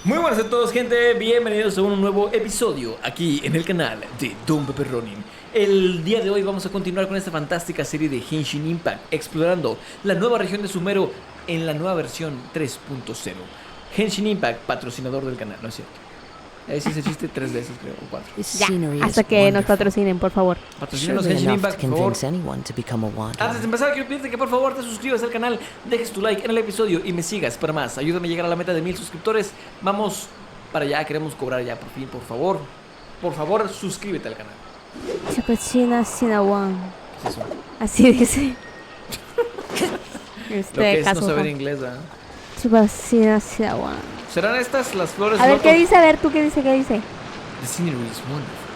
Muy buenas a todos, gente, bienvenidos a un nuevo episodio aquí en el canal de Don Pepperronin. El día de hoy vamos a continuar con esta fantástica serie de Genshin Impact, explorando la nueva región de Sumeru en la nueva versión 3.0. Genshin Impact, patrocinador del canal, ¿no es cierto? Ahí sí se chiste 3 veces, creo, o 4. Ya, hasta que nos patrocinen, por favor. Patrocínanos Genshin Impact, por favor. Antes de empezar, quiero pedirte que por favor te suscribas al canal, dejes tu like en el episodio y me sigas para más. Ayúdame a llegar a la meta de 1000 suscriptores. Vamos para allá, queremos cobrar ya por fin, por favor. Por favor, suscríbete al canal. Chapachina Sinawan. ¿Qué es eso? Así dice. Lo que es no saber inglés, ¿verdad? Chapachina Sinawan. ¿Serán estas las flores? A ver, locos? ¿qué dice? A ver, ¿tú qué dice? ¿Qué dice? The scenery is wonderful.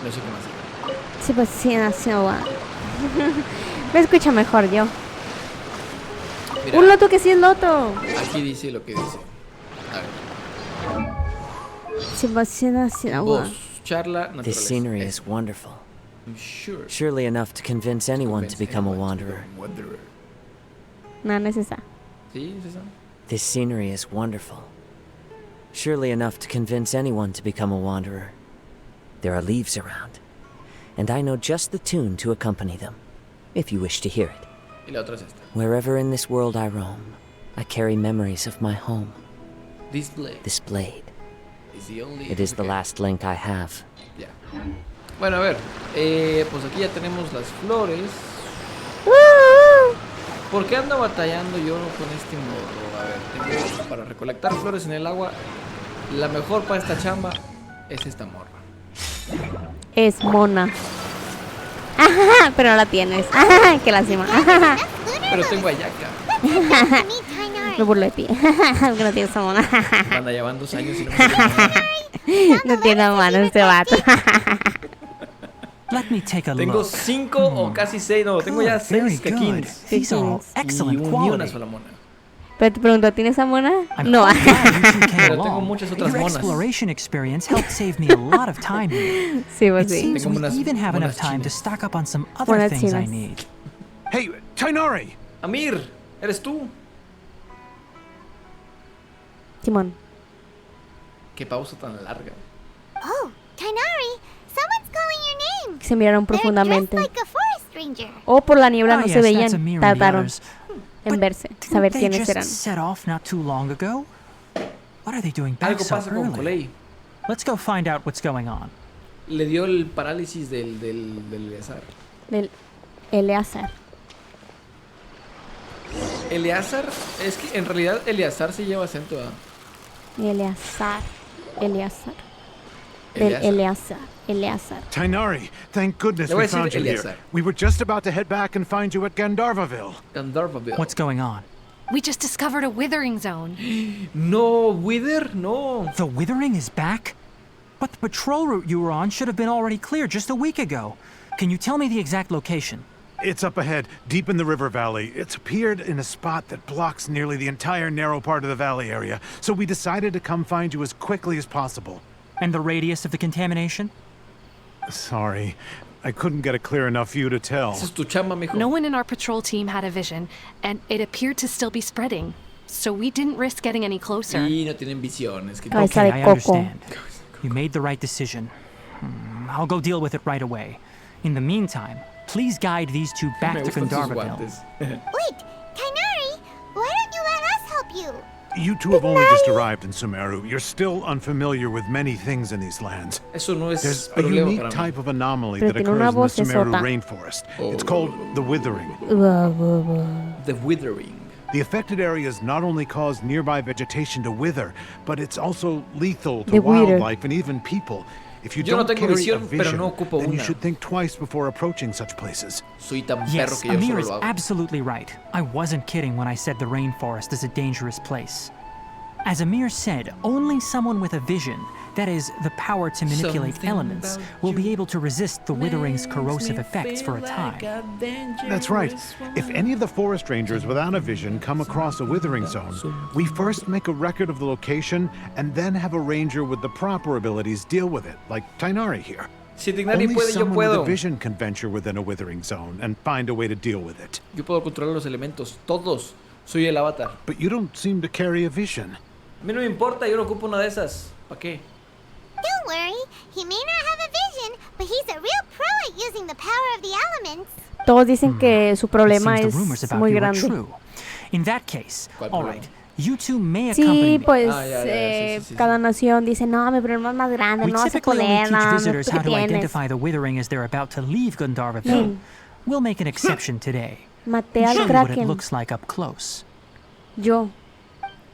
No sé qué más. Chapachina Sinawan. Me escucha mejor yo. Mira, Un loto que sí es loto. aquí dice lo que dice. A ver. Chapachina Sinawan. Voz, charla, This naturaleza. scenery is wonderful. I'm sure. Surely enough to convince anyone to become a wanderer. No, no es esa. ¿Sí? ¿Es eso? This scenery is wonderful. Surely enough to convince anyone to become a wanderer. There are leaves around, and I know just the tune to accompany them, if you wish to hear it. Y la otra es esta. Wherever in this world I roam, I carry memories of my home. This blade This blade, is the only... it is the Okay, last link I have. ya. Bueno, a ver. Pues aquí ya tenemos las flores. ¿Por qué ando batallando yo con este modo? A ver, tengo para recolectar flores en el agua. La mejor para esta chamba es esta morra. Es mona. Ajá, pero no la tienes. Ajá, qué lástima. Ajá, Pero tengo a Yaka. me burlo de ti. Porque no tienes esa mona. Anda, ya van 2 años y no me sale nada. No tiene mano este vato. Let me take a Tengo look. 5 o casi 6. No, tengo ya 6 Very good. kakins. These are all Kakins. Y excellent ni una quality. sola mona. Pero te pregunto, ¿tienes esa mona? I'm No. quite glad you two came Pero tengo along. muchas otras Your monas. exploration experience helped save me a lot of time here. Sí, pues It sí. seems Tengo we unas even have enough monas time to chinas. stock up on some other Monas things I chinas. need. Hey, Tainari! Amir, ¿eres tú? Simón. Qué pausa tan larga. Oh, Tainari, someone's calling your name. Se miraron They're profundamente. dressed like a forest ranger. O por la niebla Ah, no yes, se that's veían. Amir and the Tardaron others. en But verse. didn't Saber they quiénes just eran. set off not too long ago? What are they doing back Algo so pasa con early? Coley. Let's go find out what's going on. Le dio el parálisis del Eleazar. Del Eleazar. Eleazar, es que en realidad Eleazar se lleva acento a Eleazar. Eleazar. Del Eleazar. Eleazar. Eleazar. Tainari, thank goodness Le voy a we decir found you here. Eleazar. We were just about to head back and find you at Gandharvaville. Gandharvaville. What's going on? We just discovered a withering zone. No, Wither, no. The withering is back? But the patrol route you were on should have been already clear just a week ago. Can you tell me the exact location? It's up ahead, deep in the river valley. It's appeared in a spot that blocks nearly the entire narrow part of the valley area, so we decided to come find you as quickly as possible. And the radius of the contamination? Sorry, I couldn't get it clear enough for you to tell. Esa es tu chamba, mijo. No one in our patrol team had a vision, and it appeared to still be spreading. So we didn't risk getting any closer. Y no tienen visiones. Que Cabeza Okay, de I coco. understand. You made the right decision. I'll go deal with it right away. In the meantime, please guide these two me back to gustan sus Gandharvaville. guantes. Wait, Tainari, why don't you let us help you? You two have only just arrived in Sumeru. You're still unfamiliar with many things in these lands. Eso no es There's a problema unique para mí. type of anomaly Pero that tiene una occurs in the Sumeru vocesota. rainforest. It's called the withering. The Withering. The affected areas not only cause nearby vegetation to wither, but it's also lethal to The wither. wildlife and even people. If you Yo no don't tengo carry a visión, pero vision, no ocupo then you una. should think twice before approaching such places. Soy tan perro Yes, que yo Amir solo is lo hago. absolutely right. I wasn't kidding when I said the rainforest is a dangerous place. As Amir said, only someone with a vision, that is, the power to manipulate Something elements, about will be you able to resist the withering's corrosive effects for a time. That's right. If any of the forest rangers without a vision come across a withering zone, we first make a record of the location and then have a ranger with the proper abilities deal with it, like Tainari here. Si Tignari Only puede, yo someone with a puedo. vision can venture within a withering zone and find a way to deal with it. Yo puedo controlar los elementos, todos. Soy el avatar. But you don't seem to carry a vision. A mí no me importa, yo no ocupo una de esas. ¿Para qué? Don't worry, he may not have a vision, but he's a real pro at using the power of the elements. Todos dicen que su problema Seems es the rumors about muy you are grande. true. In that case, ¿Cuál all problema? right, you two may accompany Sí, me. pues sí. cada nación dice, no, mi problema es más grande, We no vas a typically only poder, teach no, visitors ¿tú how qué to tienes? identify the withering as they're about to leave Gandharvapur. We'll make an exception today. Maté al Show you what it Kraken, looks like up close. yo,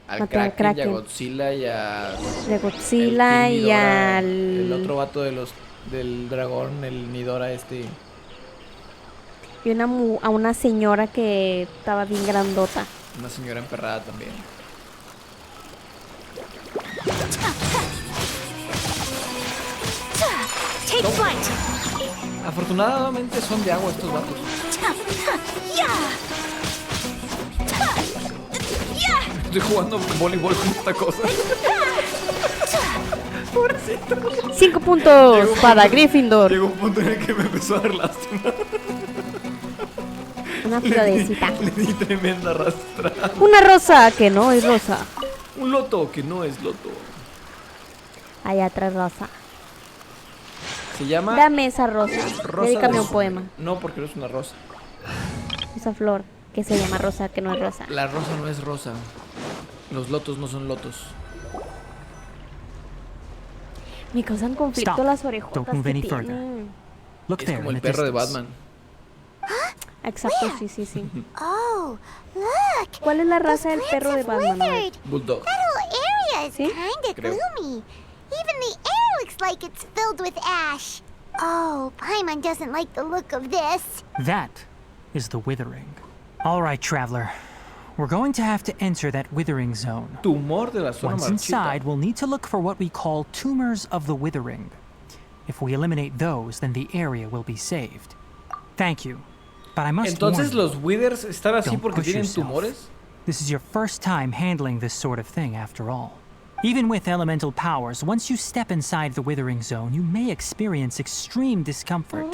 Al Maté al Kraken y a Kraken. Godzilla y a... de Godzilla el King y Ghidorah, al... el otro vato del dragón, el Nidora este. Y a una señora que estaba bien grandota. Una señora emperrada también. Take flight. Afortunadamente son de agua estos vatos. Estoy jugando voleibol con esta cosa. 5 puntos Llegó un para punto- Gryffindor. Llegó un punto en el que me empezó a dar lástima. Una florecita. Le di tremenda arrastrada. Una rosa que no es rosa. Un loto que no es loto. Allá atrás rosa. Se llama Dame esa rosa. Rosa Dedícame de un poema. No, porque no es una rosa. Esa flor que se llama rosa que no es rosa. La rosa no es rosa. Los lotos no son lotos. Me causan conflicto Stop. las orejotas Don't move que any further. tienen. Look Es there como in el the perro de distance. Batman. Exacto, sí. Oh, look. ¿Cuál es la raza del Plants perro de have Batman? A ver. withered. Bulldog. That whole area is ¿Sí? kinda Creo. gloomy. Even the air looks like it's filled with ash. Oh, Paimon doesn't like the look of this. That is the withering. All right, traveler. We're going to have to enter that withering zone. Tumor de la zona Once marchita. inside, we'll need to look for what we call tumors of the withering. If we eliminate those, then the area will be saved. Thank you. But I must warn Entonces you, los withers están así don't porque push tienen yourself. tumores. This is your first time handling this sort of thing, after all. Even with elemental powers, once you step inside the withering zone, you may experience extreme discomfort.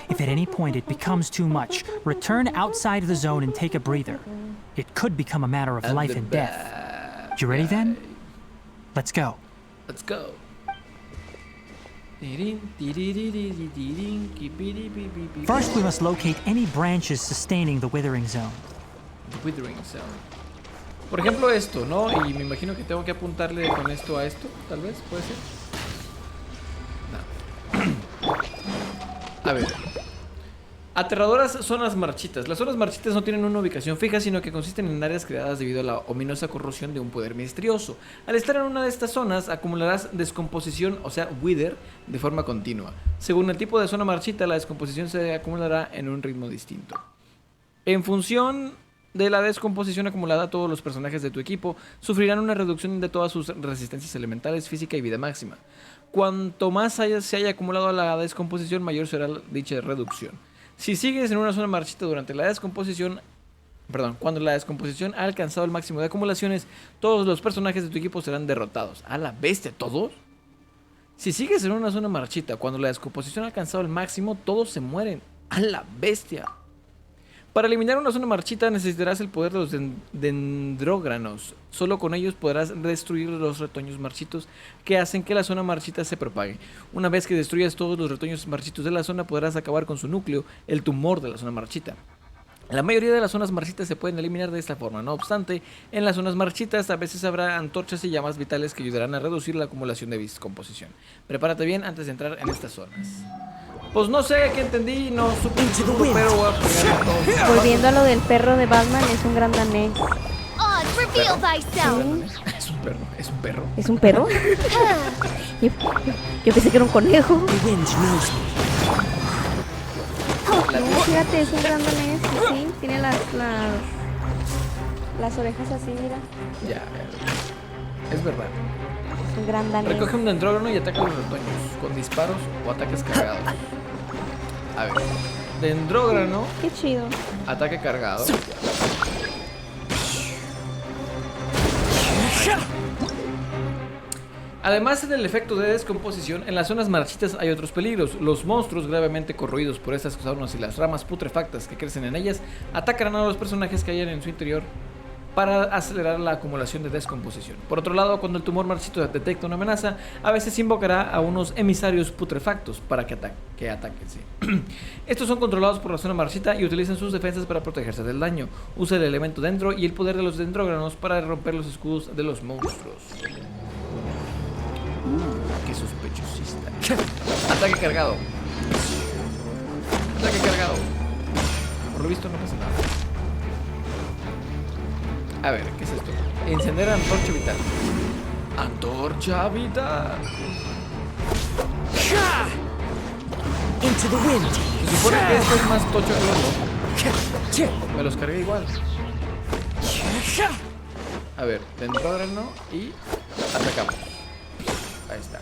If at any point it becomes too much, return outside the zone and take a breather. It could become a matter of life and death. You ready then? Let's go. Let's go. First, we must locate any branches sustaining the withering zone. Withering Zone. Por ejemplo esto, ¿no? Y me imagino que tengo que apuntarle con esto a esto, tal vez, puede ser. No. A ver. Aterradoras zonas marchitas. Las zonas marchitas no tienen una ubicación fija, sino que consisten en áreas creadas debido a la ominosa corrosión de un poder misterioso. Al estar en una de estas zonas, acumularás descomposición, o sea, wither, de forma continua. Según el tipo de zona marchita, la descomposición se acumulará en un ritmo distinto. En función de la descomposición acumulada, todos los personajes de tu equipo sufrirán una reducción de todas sus resistencias elementales, física y vida máxima. Cuanto más se haya acumulado la descomposición, mayor será dicha reducción. Si sigues en una zona marchita durante la descomposición, cuando la descomposición ha alcanzado el máximo de acumulaciones, todos los personajes de tu equipo serán derrotados. ¿A la bestia, todos? Si sigues en una zona marchita, cuando la descomposición ha alcanzado el máximo, todos se mueren. ¡A la bestia! Para eliminar una zona marchita necesitarás el poder de los dendrógranos. Solo con ellos podrás destruir los retoños marchitos que hacen que la zona marchita se propague. Una vez que destruyas todos los retoños marchitos de la zona, podrás acabar con su núcleo, el tumor de la zona marchita. La mayoría de las zonas marchitas se pueden eliminar de esta forma. No obstante, en las zonas marchitas a veces habrá antorchas y llamas vitales que ayudarán a reducir la acumulación de descomposición. Prepárate bien antes de entrar en estas zonas. Pues no sé qué entendí, no supe, pero voy a pegar a todos. Volviendo a lo del perro de Batman, es un gran danés. Odds, reveal thyself. Es un perro, es un perro. ¿Es un perro? Yo pensé que era un conejo. No, fíjate, es un gran danés. Sí, tiene las orejas así, mira. Ya, es verdad. Es un gran danés. Recoge un dendrógrano y ataca a los retoños con disparos o ataques cargados. A ver, dendrógrano, Qué chido. ataque cargado. Además del efecto de descomposición, en las zonas marchitas hay otros peligros. Los monstruos gravemente corroídos por estas zonas y las ramas putrefactas que crecen en ellas atacarán a los personajes que hayan en su interior. para acelerar la acumulación de descomposición. Por otro lado, cuando el tumor marchito detecta una amenaza, a veces invocará a unos emisarios putrefactos para que ataquen. Sí. Estos son controlados por la zona marchita y utilizan sus defensas para protegerse del daño. Usa el elemento dentro y el poder de los dendrógranos para romper los escudos de los monstruos. Qué sospechosista. Ataque cargado. Ataque cargado. Por lo visto no pasa nada. A ver, ¿qué es esto? Encender antorcha vital. Antorcha vital. Into the wind. Se supone que esto es más tocho que el otro. Me los cargué igual. A ver, dendrógrano y atacamos. Ahí está.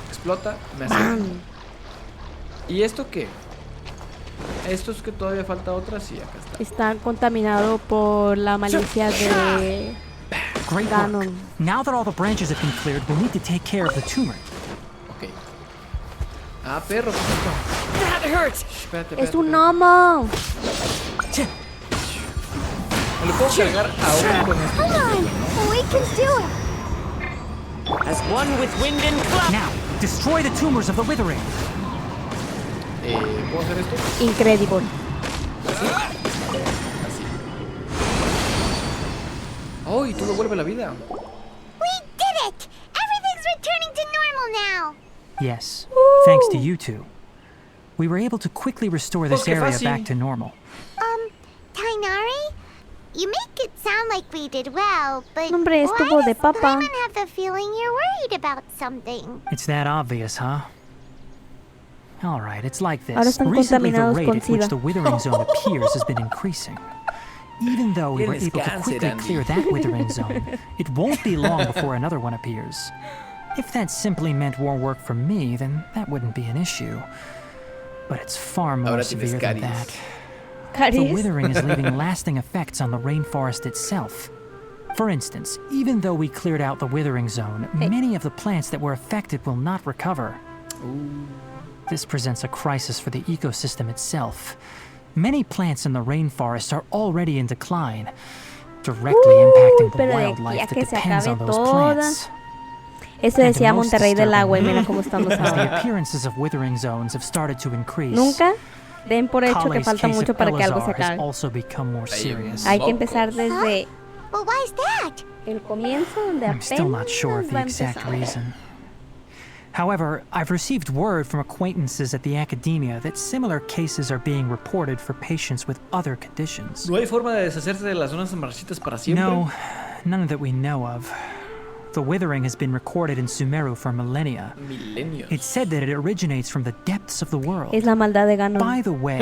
Explota, me hace. ¿Y esto qué? Esto es que todavía falta otra, sí, acá está. Está contaminado por la malicia de Great Ganon. work. Now that all the branches have been cleared, we'll need to take care of the tumor. Ok. Ah, perro, ¿qué es esto? That hurts. Espérate, Es un gnomo. Me lo puedo cargar ahora con esto. Come on, we can do it. As one with wind and cloud. Now, destroy the tumors of the withering. ¿Puedo hacer esto? Incredible. Así. Oh, y todo vuelve a la vida. We did it! Everything's returning to normal now. Yes, thanks to you two. We were able to quickly restore this qué area fácil. back to normal. Tainari? You make it sound like we did well, but Hombre, estuvo why de does papa. Paimon have the feeling you're worried about something? It's that obvious, huh? All right, it's like Ahora this. están Recently, the contaminados rate con at which sida. the withering zone appears has been increasing. Even though we were Tienes able to cáncer, quickly Andy. clear that withering zone, it won't be long before another one appears. If that simply meant more work for me, then that wouldn't be an issue. But it's far more Ahora tienes severe than caries. that. The Caris. withering is leaving lasting effects on the rainforest itself. For instance, even though we cleared out the withering zone, many of the plants that were affected will not recover. This presents a crisis for the ecosystem itself. Many plants in the rainforest are already in decline, directly impacting the pero de aquí a wildlife que that se depends acabe on those toda. plants. Eso And decía most Monterrey del Agua y disturbing mira cómo estamos as the ahora. appearances of withering zones have started to increase. Nunca den por hecho que Kale's falta case mucho of para que algo se Elazar has acabe. also become more serious. Hay que empezar desde But why's that? el comienzo donde I'm still not apenas sure of the va exact empezando. reason. However, I've received word from acquaintances at the academia that similar cases are being reported for patients with other conditions. ¿No hay forma de deshacerse de las zonas marchitas para siempre? No, none that we know of. The withering has been recorded in Sumeru for millennia. Milenios. It's said that it originates from the depths of the world. Es la maldad de Ganon. By the way,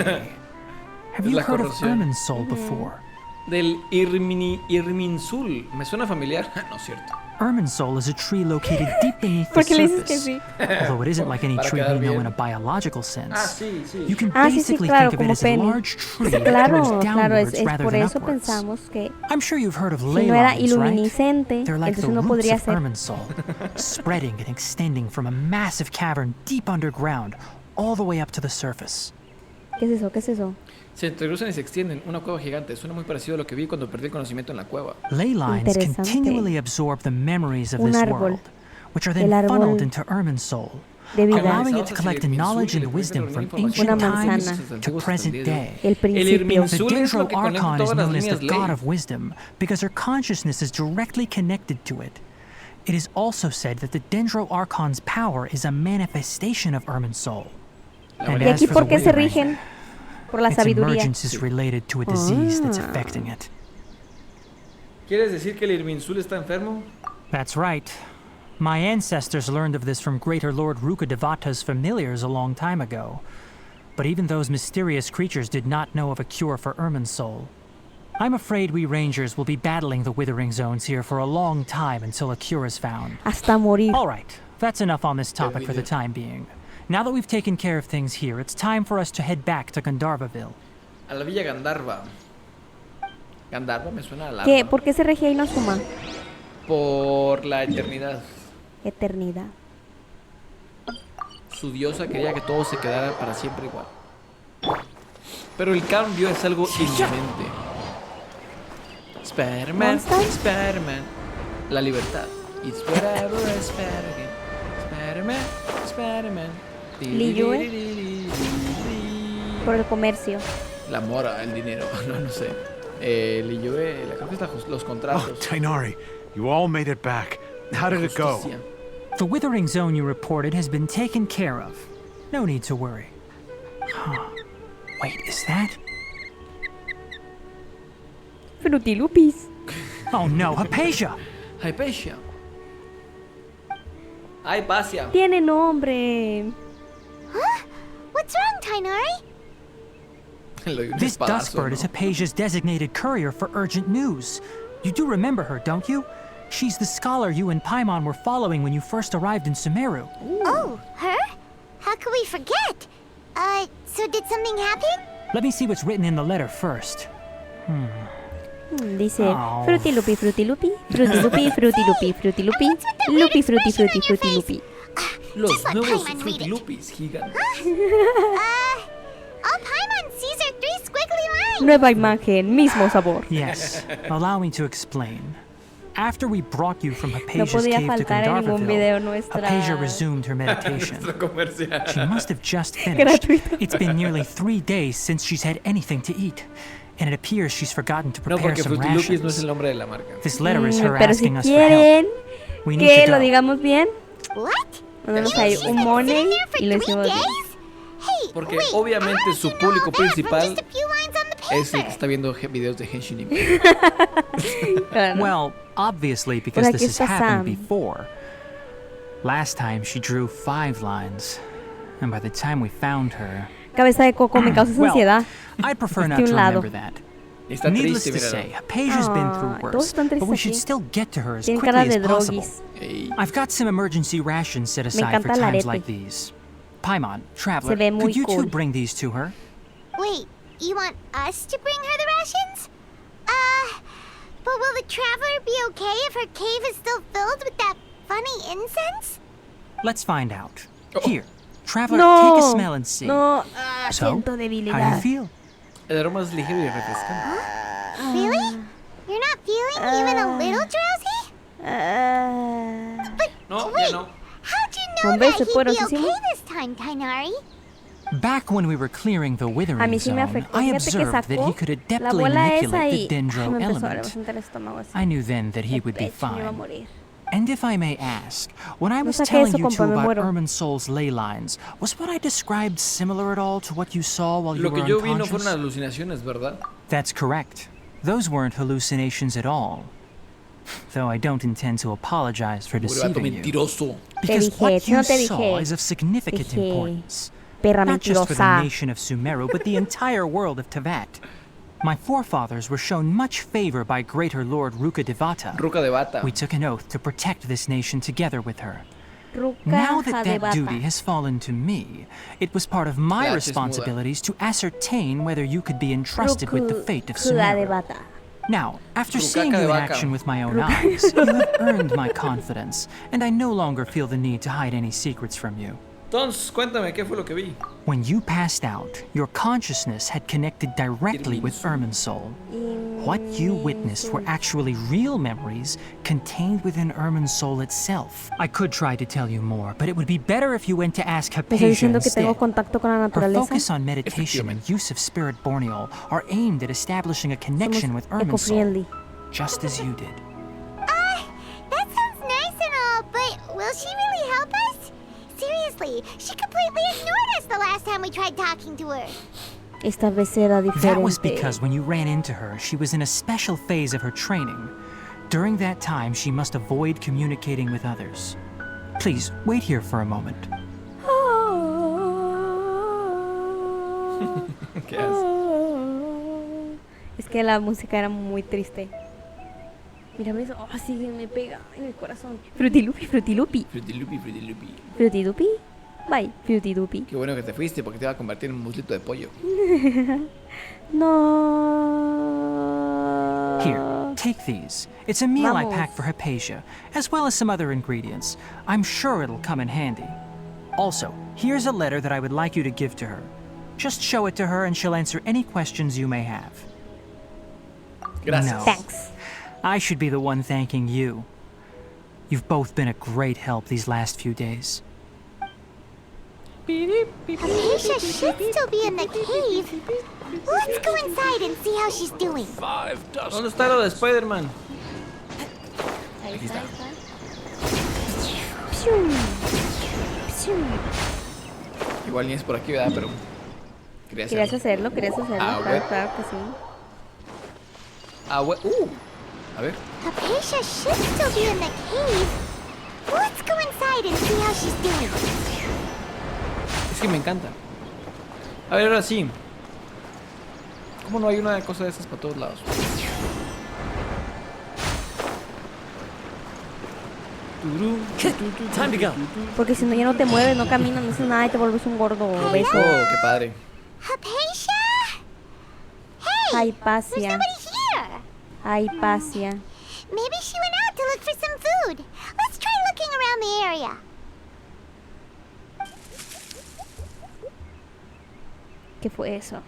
have Es you la heard of corrupción. Irminsul before? Del Irminsul. Me suena familiar. No es cierto. Irminsul is a tree located deep beneath the ¿Por qué le dices que surface. sí? Although it isn't like any Para tree quedar we know bien. in a biological sense. Ah, sí, sí. You can Ah, sí, sí, basically claro, think of it como as a Penny. large tree Sí, that claro, grows claro, downwards es rather por than eso upwards. pensamos que I'm sure you've heard of si ley no era lines, right? iluminiscente, They're like the entonces no roots podría of ser. Irminsul, spreading and extending from a massive cavern deep underground all the way up to the surface. ¿Qué es eso? ¿Qué es eso? Se entrecruzan y se extienden. Una cueva gigante. Suena muy parecido a lo que vi cuando perdí el conocimiento en la cueva. Ley lines Interesante. continually absorb the memories of Un this árbol. world, which are then El árbol funneled into Irminsul, de vida. allowing it to collect knowledge and wisdom from ancient Una times manzana. to present day. El El principio. The Irminsul es lo Dendro que conecta Archon is todas las known as the líneas god ley. of wisdom because her consciousness is directly connected to it. It is also said that the Dendro Archon's power is a manifestation of Irminsul. And ¿Y as aquí for por the qué se withering, rigen? Por la its sabiduría. emergence is related to a disease that's Ah. affecting it. ¿Quieres decir que el Irminsul está enfermo? That's right. My ancestors learned of this from Greater Lord Rukadevata's familiars a long time ago. But even those mysterious creatures did not know of a cure for Irminsul. I'm afraid we rangers will be battling the withering zones here for a long time until a cure is found. Hasta morir. All right, that's enough on this topic for the time being. Now that we've taken care of things here, it's time for us to head back to Gandharvaville. A la Villa Gandharva. Gandharva me suena a la. ¿Qué? ¿Por qué se regia Inazuma? Por la eternidad. Eternidad. Su diosa quería que todo se quedara para siempre igual. Pero el cambio es algo inminente. Spider-Man, Monster. Spider-Man. La libertad. It's whatever Spider-Man. Spider-Man, Spider-Man. Liyue. Por el comercio. La mora, el dinero. No sé. Liyue, creo que es los Oh, contratos. Tainari, you all made it back. How did it go? Justicia. The withering zone you reported has been taken care of. No need to worry. Huh. Wait, is that? Frutilupis. Oh no, Hypatia! Hypatia. Hypatia. Tiene nombre. Huh? What's wrong, Tainari? Le doy un This espadazo, dustbird is ¿no? Hypatia's designated courier for urgent news. You do remember her, don't you? She's the scholar you and Paimon were following when you first arrived in Sumeru. Oh, her? How could we forget? So did something happen? Let me see what's written in the letter first. Dice Oh. Frutilupi, Frutilupi, Frutilupi, Frutilupi, Frutilupi, Lupi, Fruti, Fruti, Frutilupi. Los Just let nuevos Paimon read it. Frutilupis gigantes. All Paimon sees are 3 squiggly lines. Nueva imagen, mismo sabor. Yes, allow me to explain. After we brought you from No Hypatia's podía cave to faltar en ningún video Gandharville, nuestra. Hypatia resumed her meditation. Nuestro comercial. She must have just finished. Gratuito. It's been nearly 3 days since she's had anything to eat, and it appears she's forgotten to No, prepare porque some Frutilupis no es rations. el nombre de la marca. This letter is her Pero si asking us for quieren help. We need que to lo go. digamos bien, What? ponemos She's ahí been un Sitting money there for y lo 3 decimos bien. days? Hey, Porque wait, obviamente how su did you know público that from principal just a few lines on the Es el que paper? está viendo videos de Henshin Impact. Claro, ¿no? Well, obviously, because aquí this has está happened Sam. before. Last time she drew 5 lines, and by the time we found her, Cabeza de coco me causa well, ansiedad. I'd prefer De not un to lado. remember that. Está Needless triste, to míralo. say, Hypatia's been through Todos worse, están but we tristes should aquí. still get to her as Tienen quickly cara as de possible. droguis. Ey, I've got some emergency rations set aside for encanta el times arete. like these. Paimon, Traveler, ve muy could you cool. two bring these to her? Wait, you want us to bring her the rations? But will the traveler be okay if her cave is still filled with that funny incense? Let's find out. Oh. Here, Traveler, No, take a smell and see. no, So, siento how do you debilidad. feel? el aroma es ligero y refrescante. Really? You're not feeling even a little drowsy? Ah, But No, wait, ya no. how'd you know Hombre, that se he'd fue be rosísimo. okay this time, Tainari? Back when we were clearing the a withering mí sí me zone, afectó. I Fíjate que observed that sacó he could la adeptly bola esa manipulate y the Dendro me empezó a element. representar el estómago así. I knew then that he El would be pecho me iba a fine. morir. And if I may ask, when I No was saque telling eso, you two compa, me about muero. Irminsul's ley lines, was what I described similar at all to what you saw while you Lo were que yo vi no unconscious? fueron alucinaciones, ¿verdad? That's correct. Those weren't hallucinations at all. Though I don't intend to apologize for Pobre vato deceiving you. mentiroso. Because dije, what you no te saw dije. is of significant Dije, importance. Perra Not just for the mentirosa. nation of Sumeru, but the entire world of Tevat. My forefathers were shown much favor by greater Lord Rukadevata. Ruca de bata. We took an oath to protect this nation together with her. Rucaja Now that de that bata. duty has fallen to me, it was part of my Gracias, responsibilities to ascertain whether you could be entrusted with the fate of Rucaja de Sumeru. bata. Now, after Rucaca seeing de you in vaca. action with my own eyes, you have earned my confidence, and I no longer feel the need to hide any secrets from you. Entonces, cuéntame, ¿qué fue lo que vi? When you passed out, your consciousness had connected directly with Irminsul. What you witnessed were actually real memories contained within Irminsul itself. I could try to tell you more, but it would be better if you went to ask ¿Me estás Hypatia diciendo que tengo instead. contacto con la Her naturaleza? focus on meditation and use of spirit borneal are aimed at establishing a connection with Somos Irminsul, eco-friendly. just as you did. That sounds nice and all, but will she really help us? Seriously, she completely ignored us the last time we tried talking to her. Esta vez era diferente. That was because when you ran into her, she was in a special phase of her training. During that time, she must avoid communicating with others. Please, wait here for a moment. ¿Qué haces? Es que la música era muy triste. Mírame eso. Oh, sí, me pega en el corazón. Frutilupi, frutilupi. Frutilupi, frutilupi. Frutilupi. Bye, frutilupi. Qué bueno que te fuiste porque te iba a convertir en un muslito de pollo. No. Here, take these. It's a meal I Vamos. packed for Hypatia, as well as some other ingredients. I'm sure it'll come in handy. Also, here's a letter that I would like you to give to her. Just show it to her and she'll answer any questions you may have. Gracias. No. Thanks. I should be the one thanking you. You've both been a great help these last few days. Acacia should still be in the cave. Let's go inside and see how she's doing. ¿Dónde está lo de Spider-Man? Ahí Aquí está, está. ahí está. Psiu, psiu. Igual ni es por aquí, ¿verdad? Pero quería ¿Querías hacerlo. hacerlo? ¿Querías hacerlo? Ah, Claro, bueno. claro que sí. Ah, a ver. Acacia should still be in the cave. Let's go inside and see how she's doing. Es que me encanta. A ver, ahora sí. ¿Cómo no hay una cosa de esas para todos lados? Time to go. Porque si no ya no te mueves, no caminas, no haces nada y te vuelves un gordo obeso. Oh, qué padre. Acacia? Hey, there's Hypatia. nobody here. Hypatia. Maybe she went out to look for some food. Let's try looking around the area. ¿Qué fue eso?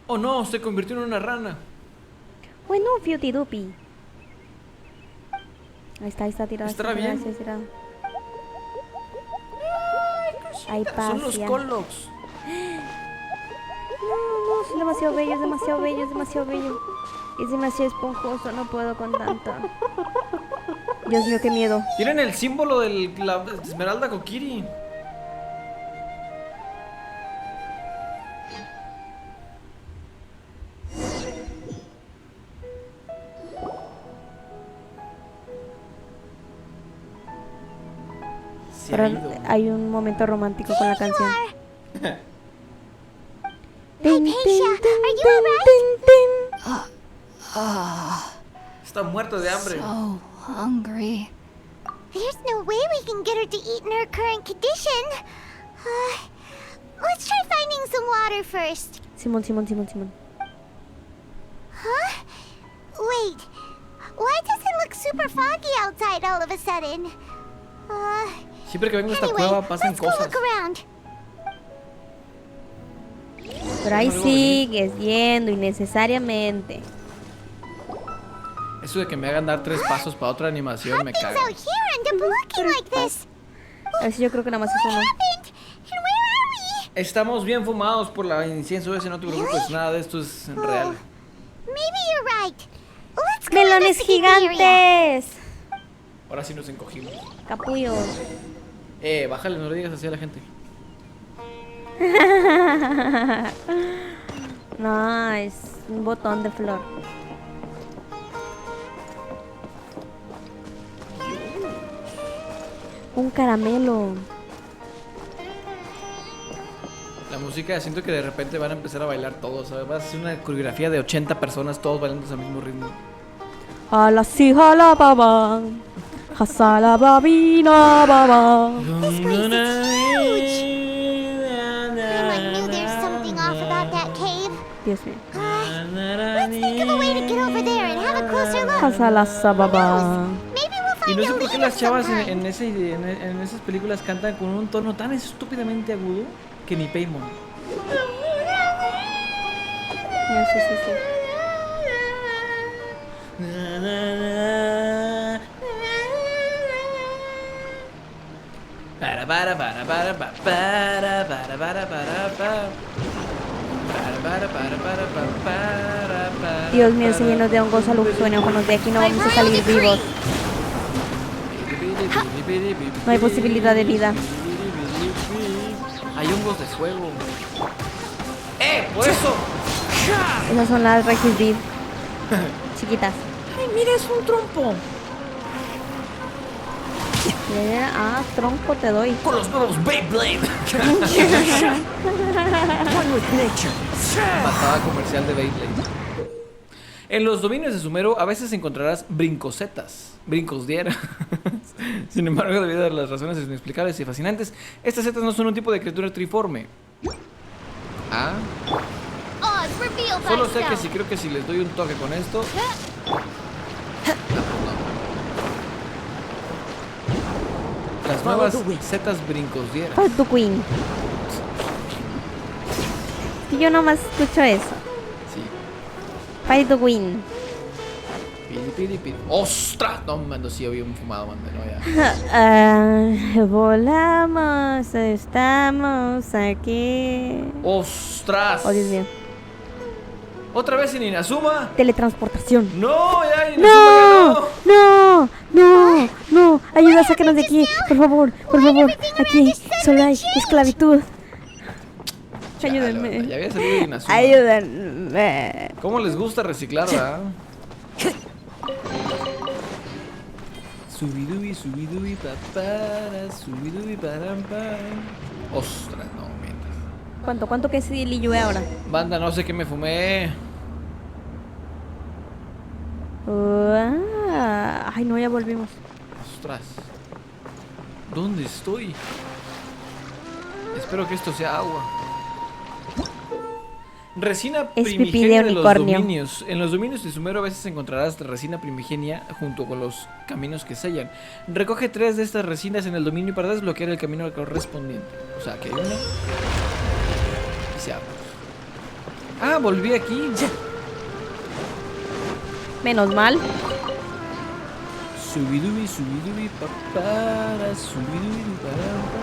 Oh no, se convirtió en una rana. Bueno, Fiutidupi. Ahí está tirado. Estará bien. Tirado. Son los Hypatia. Colox. No, es demasiado bello, es demasiado bello, es demasiado bello. Es demasiado esponjoso, no puedo con tanta. Dios mío, qué miedo. Tienen el símbolo de la esmeralda Kokiri. Se Pero ha ido. hay un momento romántico con la canción. Acacia, are you alright? Está muerto de hambre. So hungry. There's no way we can get her to eat in her current condition. Let's try finding some water first. Simón. Huh? Wait. Why does it look super foggy outside all of a sudden? Siempre que vengo a esta Anyway, cueva pasan let's go cosas. look around. Pero ahí No debo venir. sigues yendo innecesariamente. Eso de que me hagan dar 3 pasos para otra animación me Things caga. out here end up looking like this. A ver si yo creo que nada más es What uno. happened? And where are we? Estamos bien fumados por la incienso ese, no te preocupes, nada de esto es real. Maybe you're right. Let's go ¡Melones investigate the area. gigantes! Ahora sí nos encogimos. Capullos. Bájale, no le digas así a la gente. No, es un botón de flor. Un caramelo. La música, siento que de repente van a empezar a bailar todos, ¿sabes? Va a ser una coreografía de 80 personas, todos bailando al mismo ritmo. Jala si jala baba. Jasala babina baba. This place is huge. I knew there's something off about that cave. Dios mío. Let's think of a way to get over there and have a closer look. Jasala sababa. Maybe we'll Y find no a sé por qué lead las of chavas some kind. en esas películas cantan con un tono tan estúpidamente agudo que ni Paimon. Sí. Dios mío, se llenos de hongos alucinógenos. De aquí no vamos a salir vivos. No hay posibilidad de vida. Hay hongos de fuego. ¡Por eso! Esas son las Regis chiquitas. ¡Ay, mira, es un trompo! Ah, tronco te doy. Con los nuevos Beyblade. Patada comercial de Beyblade. En los dominios de Sumero a veces encontrarás brincosetas, brincos dieras. Sin embargo, debido a las razones inexplicables y fascinantes, estas setas no son un tipo de criatura triforme. Ah, Oh, it's revealed by solo sé que itself. si creo que si les doy un toque con esto. Las nuevas setas brincosieras. Fuck the queen. Y yo nomás escucho eso. Sí. Fight the queen. Pidi. ¡Ostras! No, mando, sí había un fumado, mando, no, ya. Volamos, estamos aquí. ¡Ostras! Oh, Dios mío. ¿Otra vez en Inazuma? Teletransportación. ¡No! ¡Ya Inazuma ya no! No. Ayuda, sácanos de aquí. Por favor. Aquí solo hay esclavitud. Ayúdenme. Ya había salido de Inazuma. Ayúdenme. ¿Cómo les gusta reciclar, verdad? Subidubi, papara, subidubi, parampa. Ostras, no, mientras. ¿Cuánto que sí li llueve ahora? Banda, no sé qué me fumé. Ay, no, ya volvimos. Ostras. ¿Dónde estoy? Espero que esto sea agua. Resina Es pipí primigenia de de los unicornio. dominios. En los dominios de Sumero a veces encontrarás resina primigenia junto con los caminos que sellan. Recoge 3 de estas resinas en el dominio para desbloquear el camino correspondiente. O sea, que hay una y se abre. Ah, volví aquí. Menos mal. Subidubi, papara, subidubi, parampa.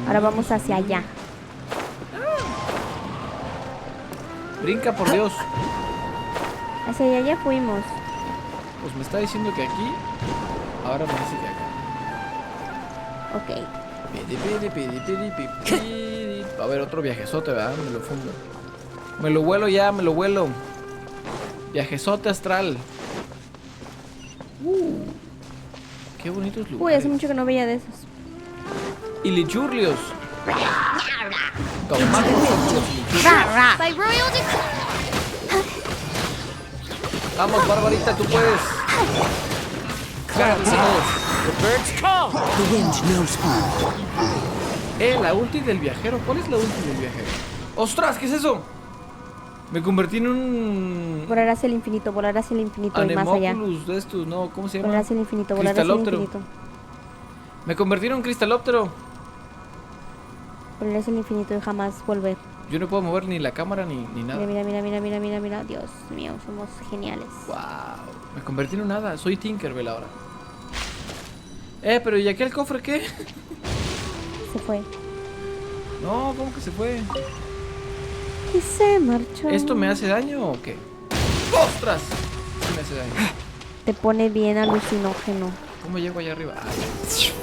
Ahora vamos hacia allá. Brinca, por Dios. Hacia allá ya fuimos. Pues me está diciendo que aquí. Ahora me dice que acá. Ok. Pidi. A ver, otro viajezote, ¿verdad? Me lo fundo. Me lo vuelo. Viajezote astral. Qué bonitos Uy, lugares. hace mucho que no veía de esos. Y lichurlios. Tomate. By royal decree. Vamos, Barbarita, tú puedes. The birds call. The wind knows who. La ulti del viajero. ¿Cuál es la ulti del viajero? ¡Ostras! ¿Qué es eso? Me convertí en un Volar hacia el infinito y más allá. Anemoculus de estos, ¿no? ¿Cómo se llama? Volar hacia el infinito, volar hacia el Cristalóptero. infinito. Me convertí en un cristalóptero. Volar hacia el infinito y jamás volver. Yo no puedo mover ni la cámara ni nada. Mira. Dios mío, somos geniales. Wow. Me convertí en un hada. Soy Tinkerbell ahora. Pero ¿y aquel cofre qué? Se fue. No, ¿cómo que se fue? Y se marchó. ¿Esto me hace daño o qué? ¡Ostras! Sí me hace daño. Te pone bien alucinógeno. ¿Cómo llego allá arriba? Ah, nice.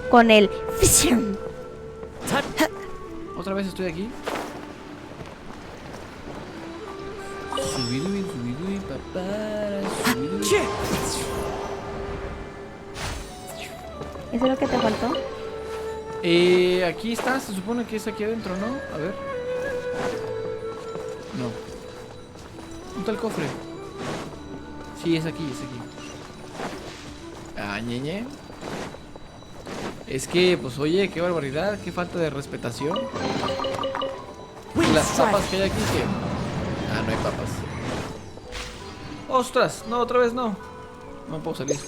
Con el... ¿Otra vez estoy aquí? Subidubi, papara, subidubi. ¿Eso es lo que te faltó? Aquí está, se supone que es aquí adentro, ¿no? A ver. No. ¿Dónde está el cofre? Sí, es aquí. Ah, ñeñe. Es que, pues oye, qué barbaridad, qué falta de respetación. Las papas que hay aquí, que... Ah, no hay papas. ¡Ostras! No, otra vez no. No puedo salir.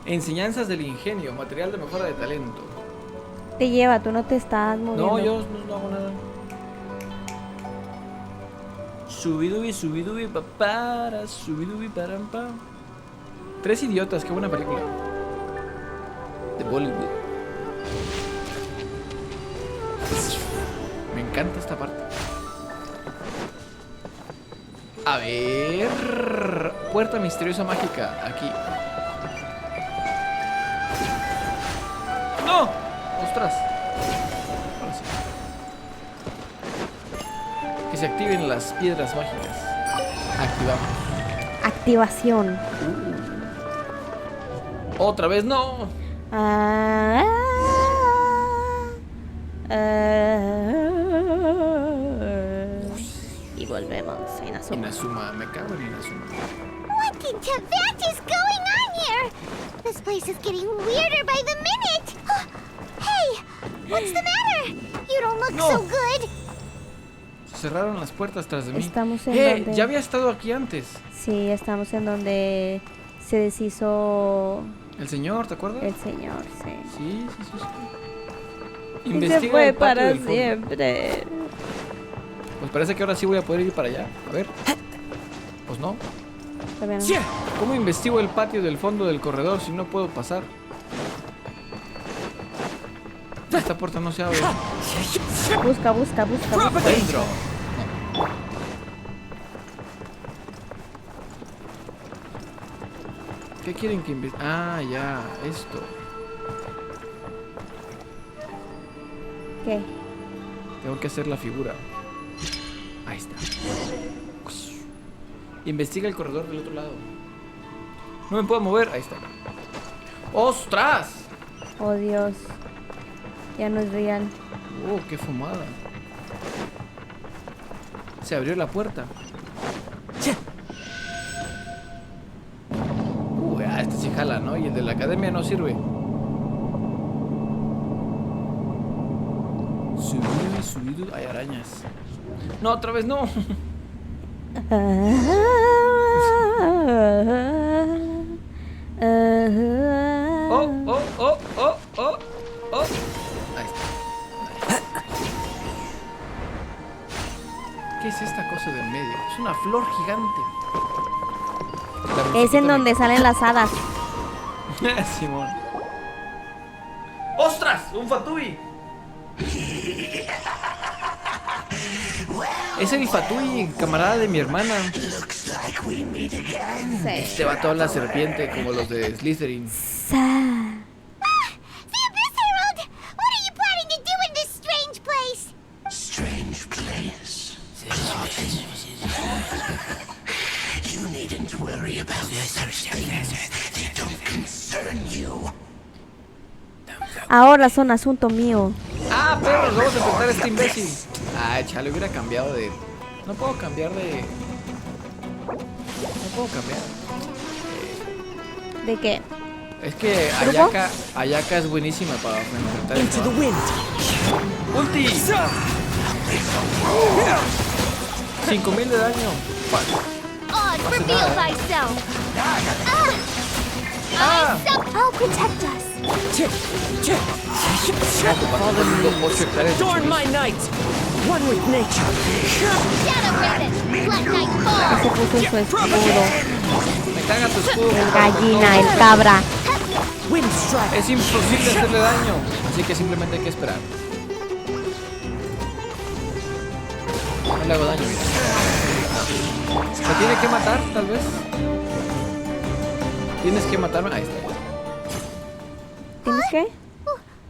Enseñanzas del ingenio, material de mejora de talento. Te lleva, tú no te estás moviendo. No, yo no hago nada. Subidubi, papara, subidubi, parampa. 3 idiotas, qué buena película. De Bollywood. Me encanta esta parte. A ver. Puerta misteriosa mágica. Aquí. ¡No! ¡Ostras! Ahora sí. Que se activen las piedras mágicas. Activamos. Activación. Otra vez, no. Y volvemos a Inazuma. Inazuma, me cago en Inazuma. What in Tibet is going on here? This place is getting weirder by the minute. Hey, what's the matter? You don't look No. so good. Se cerraron las puertas tras de mí. Estamos en donde... Ya había estado aquí antes. Sí, estamos en donde se deshizo El señor, ¿te acuerdas? el señor, sí. Sí. Y se Investiga fue el patio para del fondo. siempre. Pues parece que ahora sí voy a poder ir para allá. A ver. Pues no. Todavía no. ¿Cómo investigo el patio del fondo del corredor si no puedo pasar? Esta puerta no se abre. Busca. Dendro. ¿Qué quieren que investigue? Ah, ya, esto. ¿Qué? Tengo que hacer la figura. Ahí está. Investiga el corredor del otro lado. No me puedo mover. Ahí está. ¡Ostras! Oh, Dios. Ya no es real. Oh, qué fumada. Se abrió la puerta. Este sí jala, ¿no? Y el de la academia no sirve. Subido. Hay arañas. No, otra vez no. Oh. Ahí está. ¿Qué es esta cosa del medio? Es una flor gigante. Es en donde salen las hadas. Simón. ¡Ostras! ¡Un fatui! Es el fatui, camarada de mi hermana. Este va toda la serpiente, como los de Slytherin. The Abyss Herald! What are you planning to do in this strange place? Strange place. You needn't worry about such things. They don't concern you. Ahora son asunto mío. Ah, perros, vamos a enfrentar a este imbécil. Ah, chale, hubiera cambiado de... No puedo cambiar de... No puedo cambiar. ¿De qué? Es que Ayaka es buenísima para enfrentar esto. ¡Ulti! 5000 de daño. On, reveal thyself! I'll protect us! Adorn my night! One with nature! Shadow Raven! Black Knight Fall! Se puso su escudo. Me caga tu escudo. Gallina, el cabra. Wind strike! Es imposible hacerle daño. Así que simplemente hay que esperar. No le hago daño, mira. ¿Me tiene que matar, tal vez? ¿Tienes que matarme? Ahí está. ¿Tienes qué?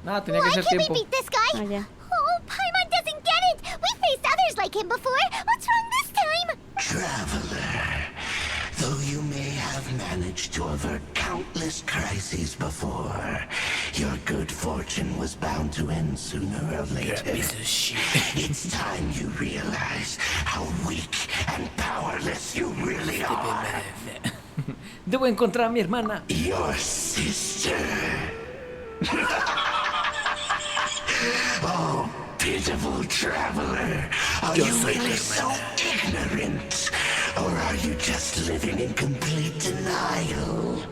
Nada, tenía Why que ser can't we tiempo. beat this guy? Ah, ya. Oh, Paimon doesn't get it! We faced others like him before! What's wrong this time? Traveler, though you may have managed to avert countless crises before, your good fortune was bound to end sooner or later. It's time you realize how weak and powerless you really are. Debo encontrar a mi hermana. Your sister. Oh, pitiful traveler. Are you really so ignorant? Or are you just living in complete denial?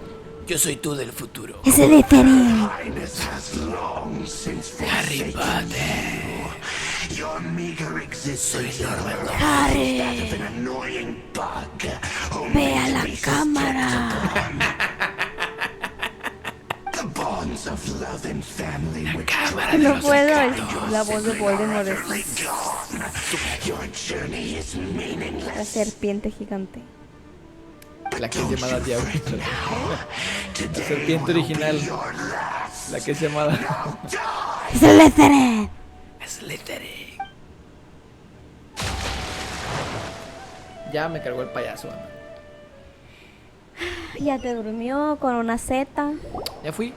Yo soy tú del futuro. Es el Slytherin. Highness has long since forsaken you. Your meager existence is that of an annoying bug. Ve a la cámara. The bonds of love and family which No puedo, es la voz de Voldemort. your journey is La meaningless. serpiente gigante. La que es llamada Diablo. La serpiente original. La que es llamada Es el Slytherin. Slytherin. Ya me cargó el payaso. Ya te durmió con una Z. Ya fui.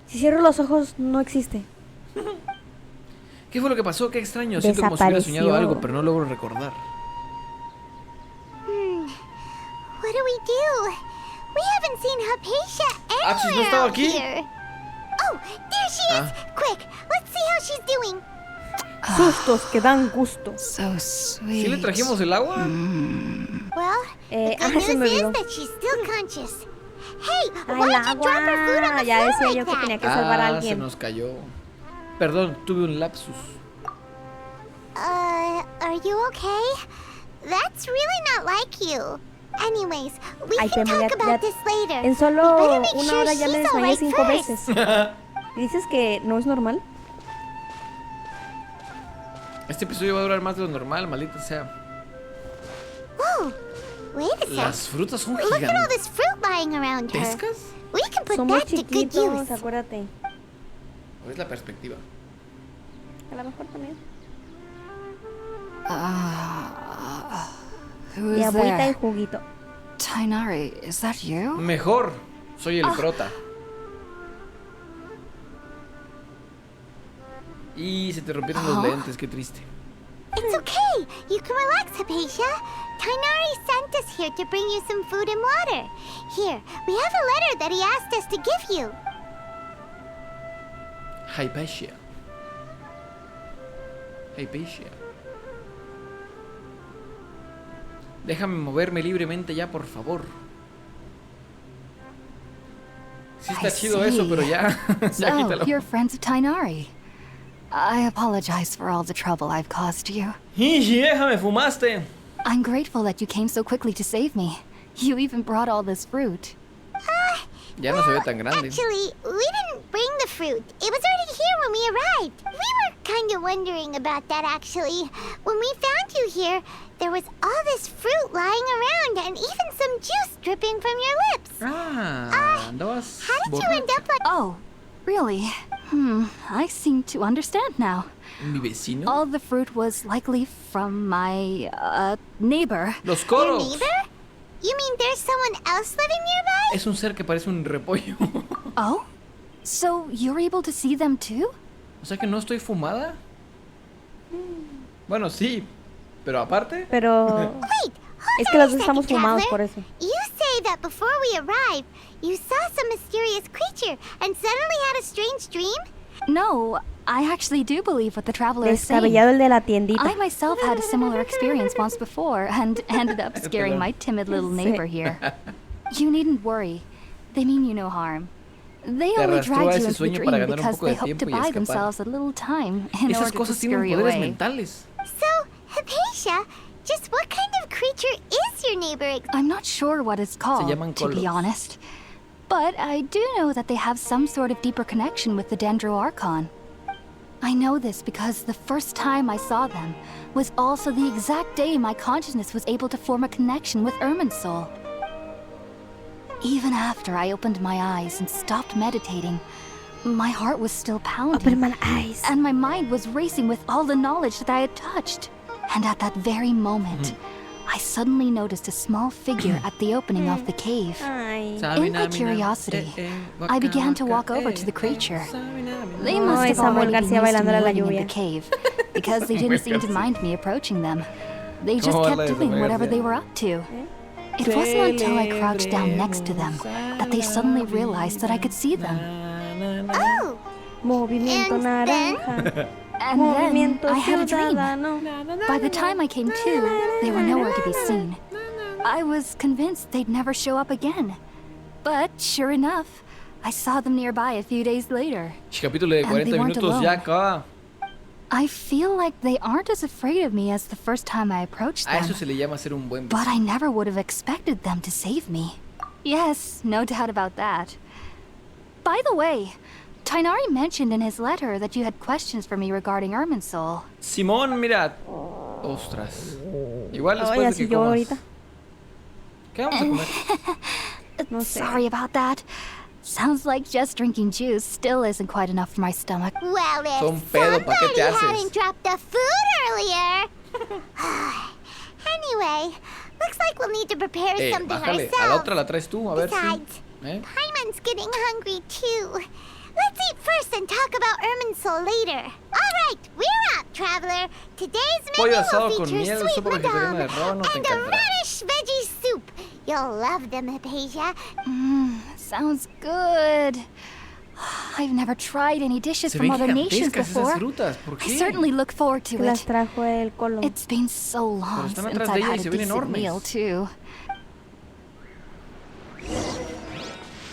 Si cierro los ojos, no existe. ¿Qué fue lo que pasó? Qué extraño. Siento como si hubiera soñado algo, pero no logro recordar. What do we do? We haven't seen Hypatia Axis, ¿no anywhere estaba out aquí? here. Oh, there she is! Quick, let's see how she's doing. Sustos que dan gusto. So sweet. ¿Sí le trajimos el agua? Well, the good se me news is olvidó. that she's still conscious. Hey, Ay, why'd el you drop her food on agua. the Ya floor decía like yo que that? tenía que salvar a Se alguien. nos cayó. Perdón, tuve un lapsus. Are you okay? That's really not like you. Anyways, we Ay, can Temo, talk ya- about ya- this later. En We solo better make una sure hora ya me she's desmayé alright 5 first. veces. ¿Dices que no es normal? Este episodio va a durar más de lo normal, maldita sea. Whoa, wait a sec. Las frutas son Look at all gigantes. this fruit lying around her. ¿Pescas? We can put Somos that to good chiquitos, use. acuérdate. ¿O es la perspectiva? A lo mejor también. Who Y is agüita y there? juguito. Tainari, is that you? Mejor. Soy el prota. Y se te rompieron los lentes, qué triste. It's okay. You can relax, Hypatia. Tainari sent us here to bring you some food and water. Here, we have a letter that he asked us to give you. Hypatia. Hypatia. Déjame moverme libremente ya, por favor. Sí está I chido eso, see. pero ya. Ya So, quítalo. you're friends of Tainari. I apologize for all the trouble I've caused you. Hinji, déjame, fumaste. I'm grateful that you came so quickly to save me. You even brought all this fruit. Ya no se ve tan grande. Actually, we didn't bring the fruit. It was already here when we arrived. We were kind of wondering about that, actually. When we found you here, there was all this fruit lying around and even some juice dripping from your lips. Andabas How did you end up like... Oh, really? I seem to understand now. mi vecino. All the fruit was likely from my, neighbor. Los Your coros. neighbor? You mean there's someone else living nearby? Es un ser que parece un repollo. Oh? So you're able to see them too? O sea que no estoy fumada. Bueno, sí. Pero aparte. Pero Wait, es hold que on a los dos estamos second, fumados traveler. por eso. You say that before we arrived, you saw some mysterious creature and suddenly had a strange dream? No, I actually do believe what the traveler is saying. Descabellado el de la tiendita. I myself had a similar experience once before and ended up scaring my timid little neighbor here. You needn't worry. They mean you no harm. They Te only arrastró a dragged ese you into the sueño para dream ganar un because poco they de hope to tiempo y buy escapar. themselves a little time in Esas order to cosas tienen scurry poderes away. mentales. So, Hypatia, just what kind of creature is your neighbor? I'm not sure what it's called, llaman to be colos. honest. But I do know that they have some sort of deeper connection with the Dendro Archon. I know this because the first time I saw them was also the exact day my consciousness was able to form a connection with Ermin's soul. Even after I opened my eyes and stopped meditating, my heart was still Open pounding, my eyes. and my mind was racing with all the knowledge that I had touched. And at that very moment, I suddenly noticed a small figure at the opening of the cave. Ay. In my curiosity, I began to walk over to the creature. They must Ay, have Samuel already been García used to bailando a la living in the lluvia. cave, because they didn't seem to mind me approaching them. They just ¿Cómo kept habla de doing Samuel whatever García? they were up to. It wasn't until I crouched down next to them that they suddenly realized that I could see them. Oh, Movimiento And then? naranja. And then Movimiento I had a dream. ciudadano. By the time I came to, they were nowhere to be seen. I was convinced they'd never show up again. But sure enough, I saw them nearby a few days later. Capítulo de And 40 they weren't minutos ya alone. acaba. I feel like they aren't as afraid of me as the first time I approached A eso them. se le llama ser un buen But vecino. I never would have expected them to save me. Yes, no doubt about that. By the way, Tainari mentioned in his letter that you had questions for me regarding Ermin's soul. Simón, mira. Ostras. Igual Ay, después de así que yo comas. ahorita. ¿Qué vamos a comer? No sé. Sorry about that. Sounds like just drinking juice still isn't quite enough for my stomach. well, if Son pedo, ¿pa' qué te somebody haces? hadn't dropped the food earlier. Anyway, looks like we'll need to prepare something Bájale. ourselves. A la otra la traes tú, a ver si. Besides, ¿Eh? Paimon's getting hungry too. Let's eat first and talk about Ermin's soul later. All right, we're up, traveler. Today's Pollo menu asado will con feature miel, sweet sopa vegetariana madame de rábano, te and a encantará. radish veggie soup. You'll love them, Hypatia. Sounds good. I've never tried any dishes Se from ven other nations gigantescas esas before. frutas. ¿Por I qué? certainly look forward to Que las it. trajo el Colo. It's been so long están since atrás de I've ella y had se a ven decent enormes. meal too.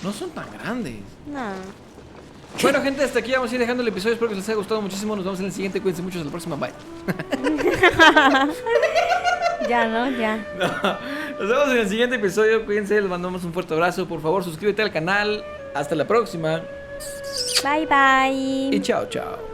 No son tan grandes. No. Bueno, gente, hasta aquí vamos a ir dejando el episodio. Espero que les haya gustado muchísimo. Nos vemos en el siguiente. Cuídense mucho. Hasta la próxima. Bye. Ya, ¿no? Ya. No, nos vemos en el siguiente episodio. Cuídense. Les mandamos un fuerte abrazo. Por favor, suscríbete al canal. Hasta la próxima. Bye, bye. Y chao, chao.